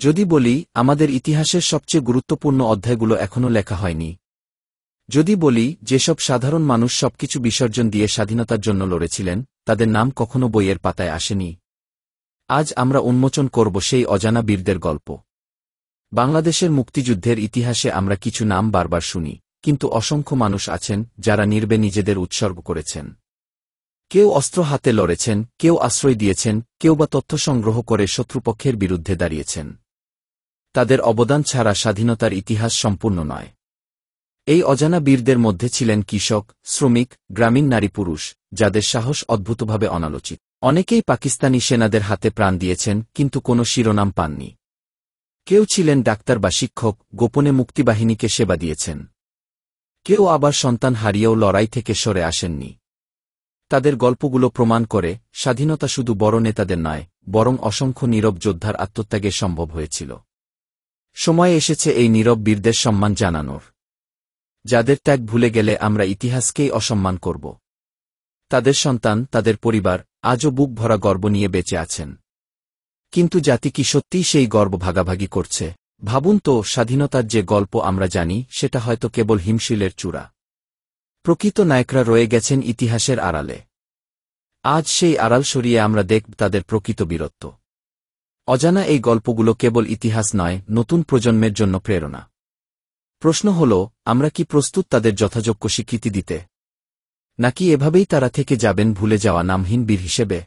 যদি বলি আমাদের ইতিহাসের সবচেয়ে গুরুত্বপূর্ণ অধ্যায়গুলো এখনও লেখা হয়নি, যদি বলি যেসব সাধারণ মানুষ সবকিছু বিসর্জন দিয়ে স্বাধীনতার জন্য লড়েছিলেন, তাদের নাম কখনো বইয়ের পাতায় আসেনি, আজ আমরা উন্মোচন করব সেই অজানা বীরদের গল্প। বাংলাদেশের মুক্তিযুদ্ধের ইতিহাসে আমরা কিছু নাম বারবার শুনি, কিন্তু অসংখ্য মানুষ আছেন যারা নীরবে নিজেদের উৎসর্গ করেছেন। কেউ অস্ত্র হাতে লড়েছেন, কেউ আশ্রয় দিয়েছেন, কেউ বা তথ্য সংগ্রহ করে শত্রুপক্ষের বিরুদ্ধে দাঁড়িয়েছেন। তাদের অবদান ছাড়া স্বাধীনতার ইতিহাস সম্পূর্ণ নয়। এই অজানা বীরদের মধ্যে ছিলেন কৃষক, শ্রমিক, গ্রামীণ নারী পুরুষ, যাদের সাহস অদ্ভুতভাবে অনালোচিত। অনেকেই পাকিস্তানি সেনাদের হাতে প্রাণ দিয়েছেন, কিন্তু কোনো শিরোনাম পাননি। কেউ ছিলেন ডাক্তার বা শিক্ষক, গোপনে মুক্তিবাহিনীকে সেবা দিয়েছেন। কেউ আবার সন্তান হারিয়েও লড়াই থেকে সরে আসেননি। তাদের গল্পগুলো প্রমাণ করে স্বাধীনতা শুধু বড় নেতাদের নয়, বরং অসংখ্য নীরব যোদ্ধার আত্মত্যাগে সম্ভব হয়েছিল। সময় এসেছে এই নীরব বীরদের সম্মান জানানোর, যাদের ত্যাগ ভুলে গেলে আমরা ইতিহাসকেই অসম্মান করব। তাদের সন্তান, তাদের পরিবার আজও বুক ভরা গর্ব নিয়ে বেঁচে আছেন। কিন্তু জাতি কি সত্যিই সেই গর্ব ভাগাভাগি করছে? ভাবুন তো, স্বাধীনতার যে গল্প আমরা জানি সেটা হয়তো কেবল হিমশিলের চূড়া। প্রকৃত নায়করা রয়ে গেছেন ইতিহাসের আড়ালে। আজ সেই আড়াল সরিয়ে আমরা দেখব তাদের প্রকৃত বীরত্ব। অজানা এই গল্পগুলো কেবল ইতিহাস নয়, নতুন প্রজন্মের জন্য প্রেরণা। প্রশ্ন হল, আমরা কি প্রস্তুত তাদের যথাযোগ্য স্বীকৃতি দিতে? নাকি এভাবেই তারা থেকে যাবেন ভুলে যাওয়া নামহীন বীর হিসেবে?